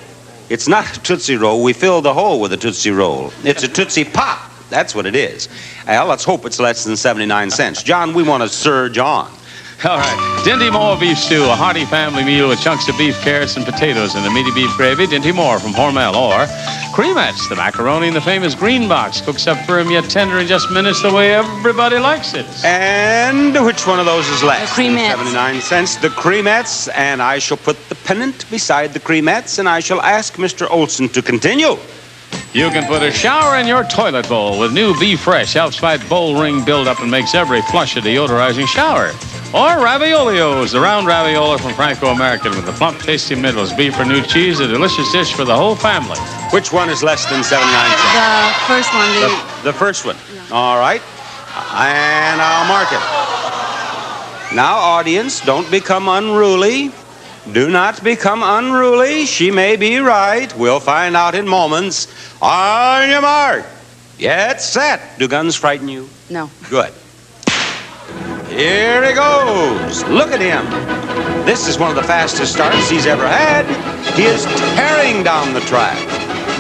It's not a Tootsie Roll. We filled the hole with a Tootsie Roll. It's a Tootsie Pop. That's what it is. Well, let's hope it's less than 79 cents. John, we want to surge on. All right. Dinty Moore beef stew, a hearty family meal with chunks of beef, carrots, and potatoes and a meaty beef gravy. Dinty Moore from Hormel. Or cremettes, the macaroni in the famous green box. Cooks up firm yet tender in just minutes the way everybody likes it. And which one of those is less? The cremettes. 79 cents. The cremettes. And I shall put the pennant beside the cremettes, and I shall ask Mr. Olson to continue. You can put a shower in your toilet bowl with new Be Fresh. Helps fight bowl ring buildup and makes every flush a deodorizing shower. Or Raviolios, the round raviola from Franco-American with the plump, tasty middles, beef or new cheese, a delicious dish for the whole family. Which one is less than 79 cents? The first one. The first one. Yeah. All right. And I'll mark it. Now, audience, don't become unruly. Do not become unruly. She may be right. We'll find out in moments. On your mark. Get set. Do guns frighten you? No. Good. Here he goes. Look at him. This is one of the fastest starts he's ever had. He is tearing down the track.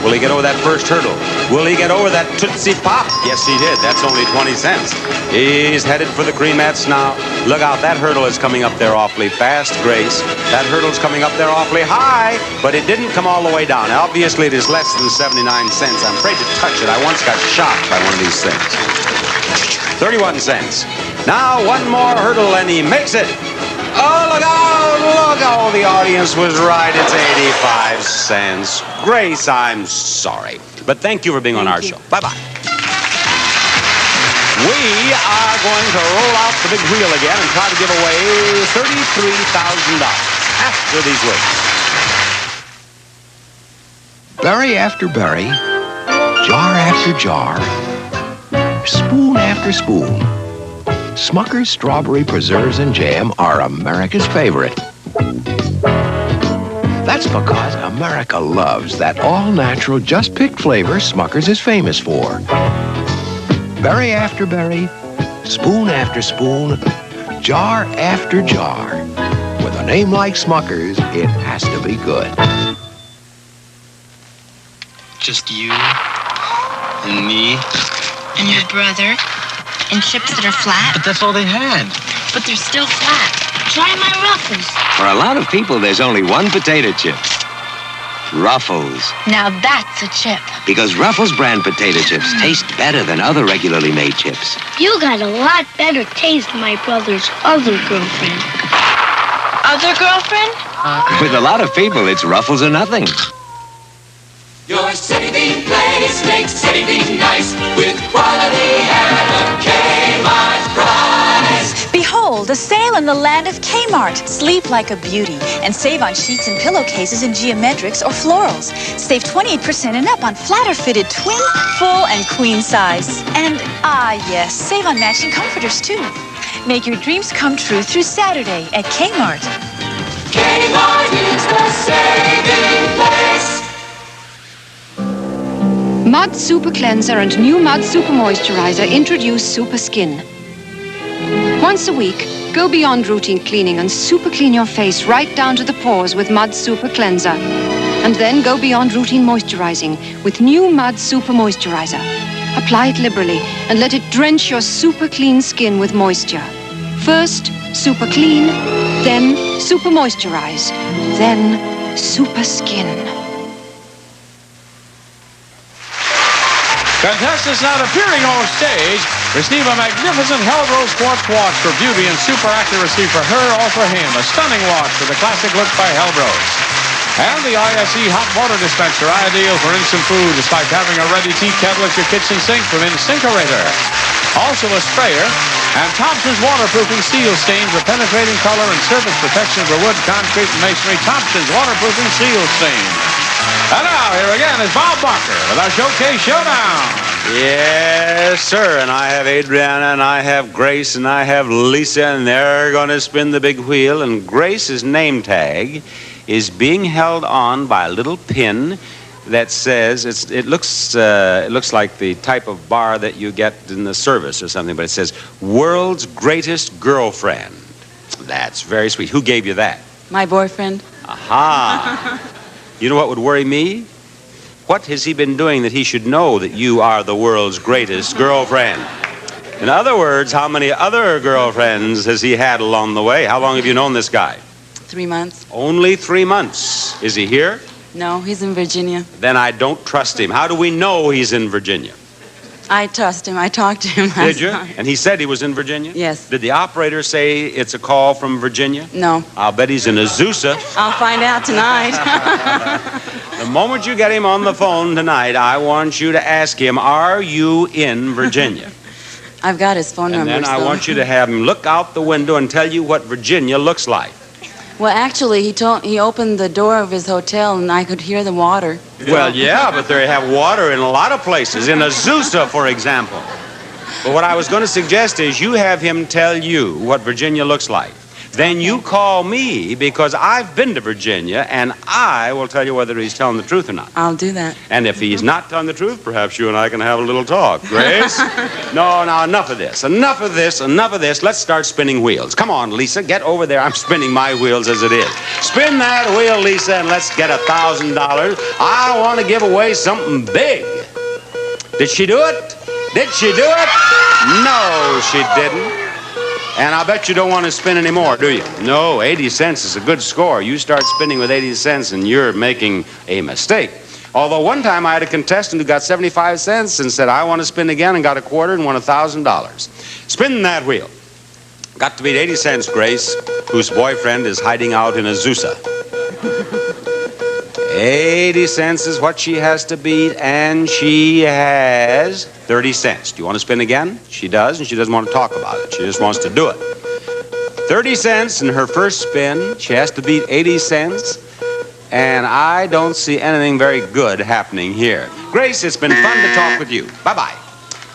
Will he get over that first hurdle? Will he get over that Tootsie Pop? Yes, he did. That's only 20 cents. He's headed for the cremettes now. Look out, that hurdle is coming up there awfully fast, Grace. That hurdle's coming up there awfully high, but it didn't come all the way down. Obviously, it is less than 79 cents. I'm afraid to touch it. I once got shocked by one of these things. 31 cents. Now, one more hurdle, and he makes it. Oh, look out, look out. The audience was right. It's 85 cents. Grace, I'm sorry. But thank you for being on our show. Bye-bye. We are going to roll out the big wheel again and try to give away $33,000 after these words. Berry after berry, jar after jar, spoon after spoon. Smucker's Strawberry Preserves and Jam are America's favorite. That's because America loves that all-natural, just-picked flavor Smucker's is famous for. Berry after berry, spoon after spoon, jar after jar. With a name like Smucker's, it has to be good. Just you and me. And your brother. And chips that are flat. But that's all they had. But they're still flat. Try my Ruffles. For a lot of people, there's only one potato chip. Ruffles. Now that's a chip. Because Ruffles brand potato chips taste better than other regularly made chips. You got a lot better taste than my brother's other girlfriend. Other girlfriend? With a lot of people, it's Ruffles or nothing. Your saving place makes saving nice with quality at a Kmart price. Behold, a sale in the land of Kmart. Sleep like a beauty and save on sheets and pillowcases in geometrics or florals. Save 28% and up on flatter fitted twin, full, and queen size. And, yes, save on matching comforters too. Make your dreams come true through Saturday at Kmart. Kmart is the saving place. Mud Super Cleanser and new Mud Super Moisturizer introduce Super Skin. Once a week, go beyond routine cleaning and super clean your face right down to the pores with Mud Super Cleanser. And then go beyond routine moisturizing with new Mud Super Moisturizer. Apply it liberally and let it drench your super clean skin with moisture. First, super clean, then super moisturize, then super skin. Contestants now appearing on stage Receive a magnificent Hellrose Quartz watch for beauty and super accuracy for her or for him. A stunning watch with a classic look by Hellrose. And the ISE hot water dispenser, ideal for instant food. It's like having a ready tea kettle at your kitchen sink from Insinkerator. Also a sprayer, and Thompson's waterproofing seal stains with penetrating color and surface protection for wood, concrete, and masonry. Thompson's waterproofing seal stains. And now, here again is Bob Barker with our Showcase Showdown. Yes, sir. And I have Adriana, and I have Grace, and I have Lisa, and they're going to spin the big wheel. And Grace's name tag is being held on by a little pin that says, it looks like the type of bar that you get in the service or something, but it says, World's Greatest Girlfriend. That's very sweet. Who gave you that? My boyfriend. Aha. You know what would worry me? What has he been doing that he should know that you are the world's greatest girlfriend? In other words, how many other girlfriends has he had along the way? How long have you known this guy? 3 months. Only 3 months. Is he here? No, he's in Virginia. Then I don't trust him. How do we know he's in Virginia? I trust him. I talked to him last Did you? night. And he said he was in Virginia? Yes. Did the operator say it's a call from Virginia? No. I'll bet he's in Azusa. I'll find out tonight. The moment you get him on the phone tonight, I want you to ask him, are you in Virginia? I've got his phone number. And then I want you to have him look out the window and tell you what Virginia looks like. Well, actually, he opened the door of his hotel, and I could hear the water. Well, yeah, but they have water in a lot of places. In Azusa, for example. But what I was going to suggest is you have him tell you what Virginia looks like. Then you call me, because I've been to Virginia, and I will tell you whether he's telling the truth or not. I'll do that. And if he's not telling the truth, perhaps you and I can have a little talk. Grace? No, now, enough of this. Enough of this. Enough of this. Let's start spinning wheels. Come on, Lisa. Get over there. I'm spinning my wheels as it is. Spin that wheel, Lisa, and let's get $1,000. I want to give away something big. Did she do it? Did she do it? No, she didn't. And I bet you don't want to spin any more, do you? No, 80 cents is a good score. You start spinning with 80 cents and you're making a mistake. Although one time I had a contestant who got 75 cents and said, I want to spin again, and got a quarter and won $1,000. Spin that wheel. Got to beat 80 cents, Grace, whose boyfriend is hiding out in Azusa. 80 cents is what she has to beat, and she has 30 cents. Do you want to spin again? She does, and she doesn't want to talk about it. She just wants to do it. 30 cents in her first spin. She has to beat 80 cents, and I don't see anything very good happening here. Grace, it's been fun to talk with you. Bye-bye.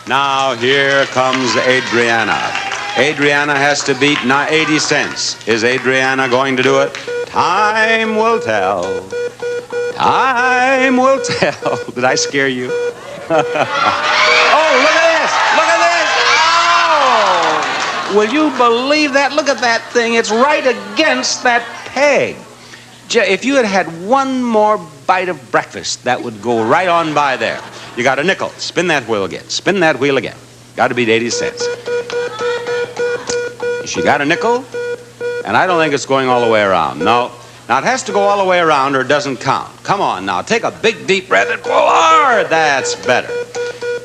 Now, here comes Adriana. Adriana has to beat 80 cents. Is Adriana going to do it? Time will tell. Time will tell. Did I scare you? Oh, look at this! Look at this! Oh! Will you believe that? Look at that thing. It's right against that peg. If you had had one more bite of breakfast, that would go right on by there. You got a nickel. Spin that wheel again. Spin that wheel again. Got to beat 80 cents. She got a nickel, and I don't think it's going all the way around. No. Now, it has to go all the way around or it doesn't count. Come on now, take a big, deep breath and pull hard. That's better.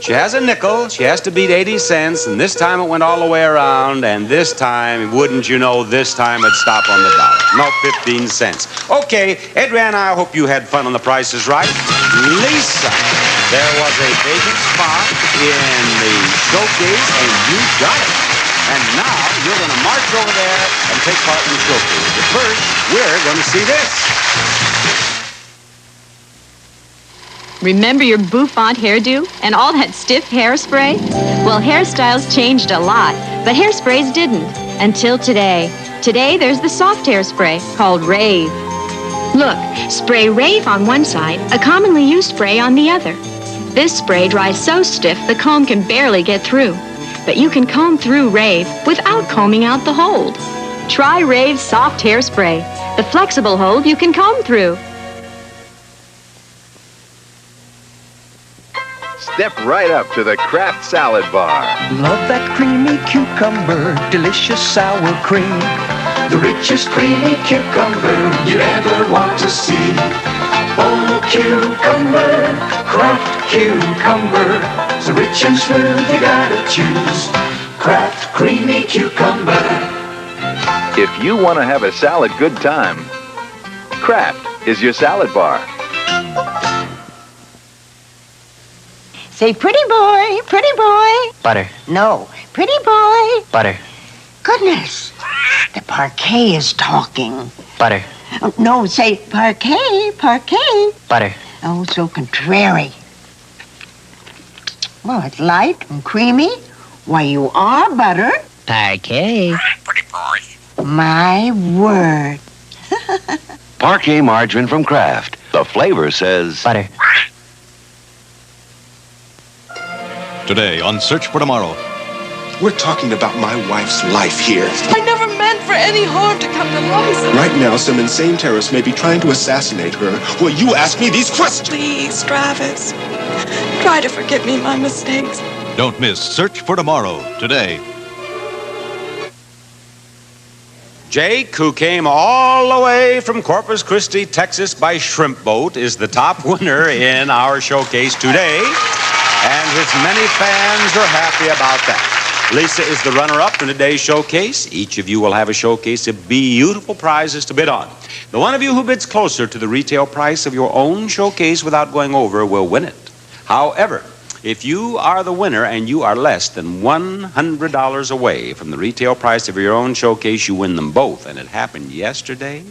She has a nickel. She has to beat 80 cents, and this time it went all the way around, and this time, wouldn't you know, this time it'd stop on the dollar. No, 15 cents. Okay, Adriana, I hope you had fun on The Price is Right. Lisa, there was a vacant spot in the showcase, and you got it. And now you're going to march over there and take part in the showcase. But first, we're going to see this. Remember your bouffant hairdo and all that stiff hairspray? Well, hairstyles changed a lot, but hairsprays didn't until today. Today, there's the soft hairspray called Rave. Look, spray Rave on one side, a commonly used spray on the other. This spray dries so stiff the comb can barely get through. But you can comb through Rave without combing out the hold. Try Rave's soft hairspray, the flexible hold you can comb through. Step right up to the Kraft Salad Bar. Love that creamy cucumber, delicious sour cream. The richest creamy cucumber you ever want to see. Oh, cucumber, Kraft cucumber. So rich and smooth, you gotta choose Kraft Creamy Cucumber. If you want to have a salad good time, Kraft is your salad bar. Say, pretty boy, pretty boy. Butter. No, pretty boy. Butter. Goodness, the parquet is talking. Butter. Oh, no, say parquet, parquet. Butter. Oh, so contrary. Well, it's light and creamy. Why, you are butter. Parquet. Pretty boy. My word. Parquet margarine from Kraft. The flavor says... Butter. Today on Search for Tomorrow. We're talking about my wife's life here. I never meant for any harm to come to Liza. Right now, some insane terrorist may be trying to assassinate her. Will you ask me these questions? Please, Travis. Try to forgive me my mistakes. Don't miss Search for Tomorrow today. Jake, who came all the way from Corpus Christi, Texas by shrimp boat, is the top winner in our showcase today. And his many fans are happy about that. Lisa is the runner-up in today's showcase. Each of you will have a showcase of beautiful prizes to bid on. The one of you who bids closer to the retail price of your own showcase without going over will win it. However, if you are the winner and you are less than $100 away from the retail price of your own showcase, you win them both. And it happened yesterday.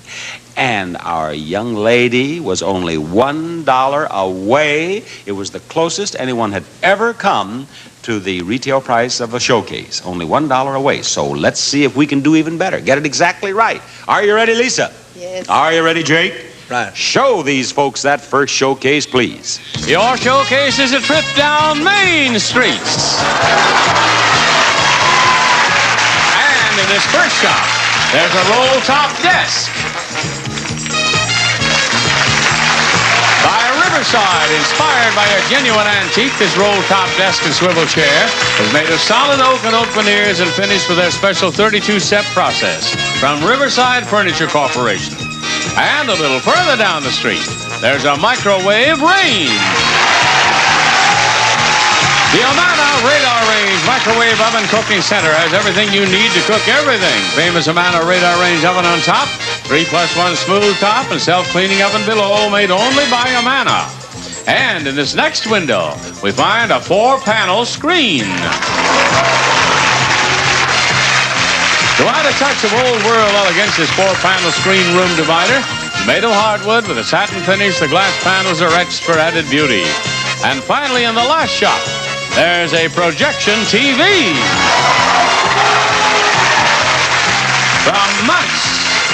And our young lady was only $1 away. It was the closest anyone had ever come to the retail price of a showcase. Only $1 away. So let's see if we can do even better. Get it exactly right. Are you ready, Lisa? Yes. Are you ready, Jake? Right. Show these folks that first showcase, please. Your showcase is a trip down Main Street. And in this first shop, there's a roll-top desk. By Riverside, inspired by a genuine antique, this roll-top desk and swivel chair is made of solid oak and oak veneers and finished with their special 32-step process from Riverside Furniture Corporation. And a little further down the street, there's a microwave range. The Amana Radar Range Microwave Oven Cooking Center has everything you need to cook everything. Famous Amana Radar Range Oven on top, 3+1 smooth top, and self-cleaning oven below, made only by Amana. And in this next window, we find a 4-panel screen. To add a touch of old world elegance, this 4-panel screen room divider is made of hardwood with a satin finish. The glass panels are etched for added beauty. And finally, in the last shop, there's a projection TV. From Munch,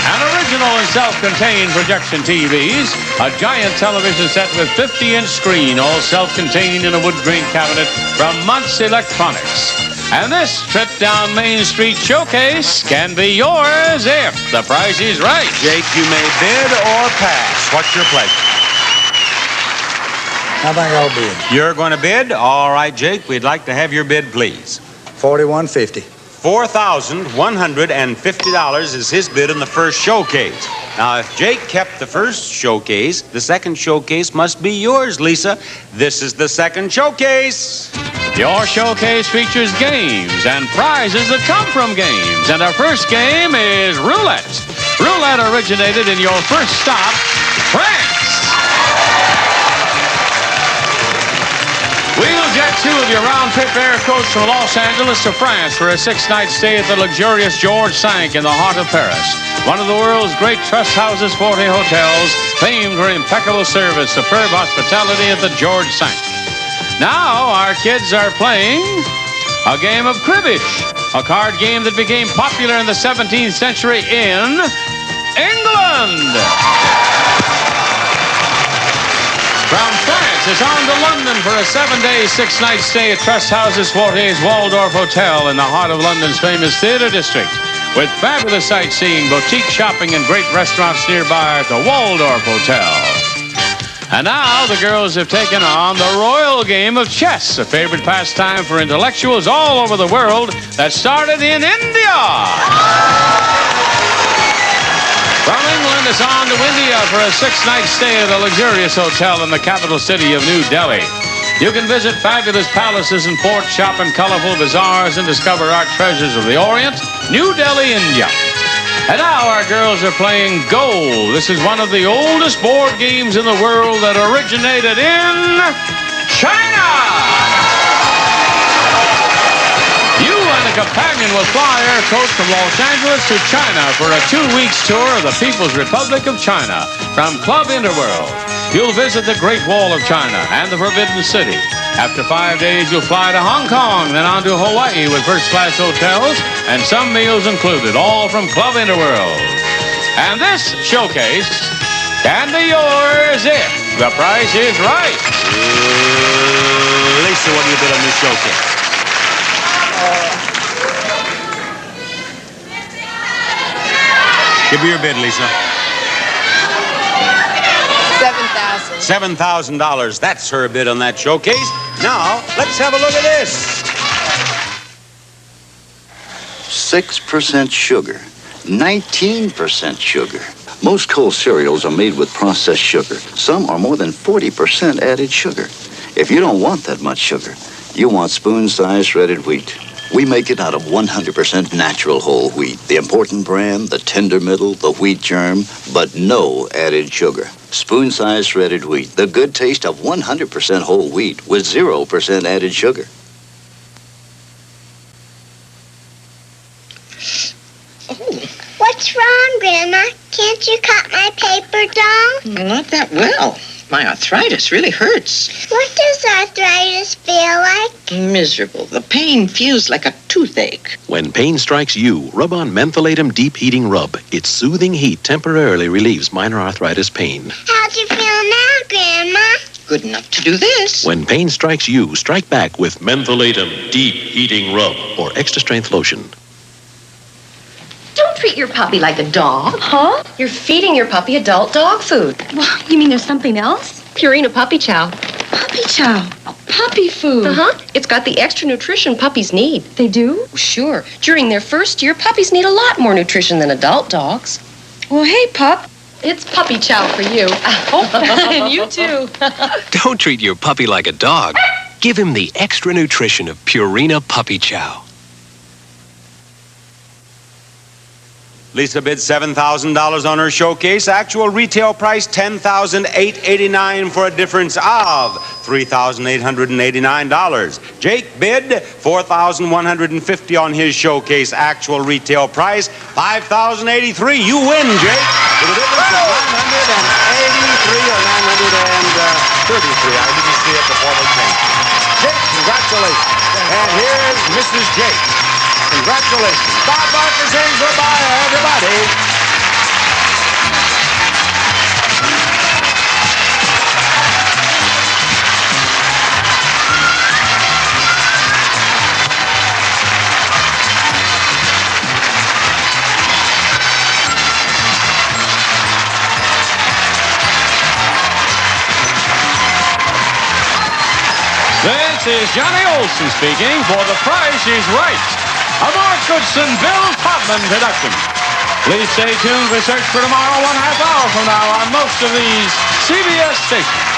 an original and self-contained projection TVs, a giant television set with 50-inch screen, all self-contained in a wood grain cabinet from Munch Electronics. And this trip down Main Street showcase can be yours if the price is right. Jake, you may bid or pass. What's your pleasure? I think I'll bid. You're going to bid? All right, Jake, we'd like to have your bid, please. $41.50. $4,150 is his bid in the first showcase. Now, if Jake kept the first showcase, the second showcase must be yours, Lisa. This is the second showcase. Your showcase features games and prizes that come from games. And our first game is roulette. Roulette originated in your first stop, France. We'll get two of your round-trip air coach from Los Angeles to France for a 6-night stay at the luxurious George V in the heart of Paris. One of the world's great Trust Houses 40 hotels, famed for impeccable service, superb hospitality at the George V. Now, our kids are playing a game of cribbage, a card game that became popular in the 17th century in England. From France, it's on to London for a 7-day, 6-night stay at Trust Houses 40's Waldorf Hotel in the heart of London's famous theater district. With fabulous sightseeing, boutique shopping, and great restaurants nearby at the Waldorf Hotel. And now the girls have taken on the royal game of chess, a favorite pastime for intellectuals all over the world that started in India. From England, it's on to India for a 6-night stay at a luxurious hotel in the capital city of New Delhi. You can visit fabulous palaces and ports, shop in colorful bazaars, and discover art treasures of the Orient, New Delhi, India. And now our girls are playing Go. This is one of the oldest board games in the world that originated in China. You and a companion will fly air coach from Los Angeles to China for a 2-week tour of the People's Republic of China from Club Interworld. You'll visit the Great Wall of China and the Forbidden City. After 5 days, you'll fly to Hong Kong, then on to Hawaii with first-class hotels and some meals included, all from Club Interworld. And this showcase can be yours if the price is right. Lisa, what do you bid on this showcase? Give me your bid, Lisa. $7,000. That's her bid on that showcase. Now, let's have a look at this. 6% sugar, 19% sugar. Most cold cereals are made with processed sugar. Some are more than 40% added sugar. If you don't want that much sugar, you want spoon-sized shredded wheat. We make it out of 100% natural whole wheat. The important brand, the tender middle, the wheat germ, but no added sugar. Spoon-sized shredded wheat, the good taste of 100% whole wheat with 0% added sugar. What's wrong, Grandma? Can't you cut my paper doll? Not that well. My arthritis really hurts. What does arthritis feel like? Miserable. The pain feels like a toothache. When pain strikes you, rub on Mentholatum Deep Heating Rub. Its soothing heat temporarily relieves minor arthritis pain. How'd you feel now, Grandma? Good enough to do this. When pain strikes you, strike back with Mentholatum Deep Heating Rub or extra strength lotion. Don't treat your puppy like a dog. Huh? You're feeding your puppy adult dog food. Well, you mean there's something else? Purina Puppy Chow. Puppy chow. Puppy food. Uh-huh. It's got the extra nutrition puppies need. They do? Sure. During their first year, puppies need a lot more nutrition than adult dogs. Well, hey, pup. It's puppy chow for you. And you too. Don't treat your puppy like a dog. Give him the extra nutrition of Purina Puppy Chow. Lisa bid $7,000 on her showcase. Actual retail price $10,889 for a difference of $3,889. Jake bid $4,150 on his showcase. Actual retail price $5,083. You win, Jake, with a difference of $983 or $933. I didn't see it before they changed it. Jake, congratulations. And here's Mrs. Jake. Congratulations. Bob Barker saying goodbye, everybody. This is Johnny Olson speaking for The Price is Right, a Mark Goodson, Bill Todman production. Please stay tuned for Search for Tomorrow 1/2 hour from now on most of these CBS stations.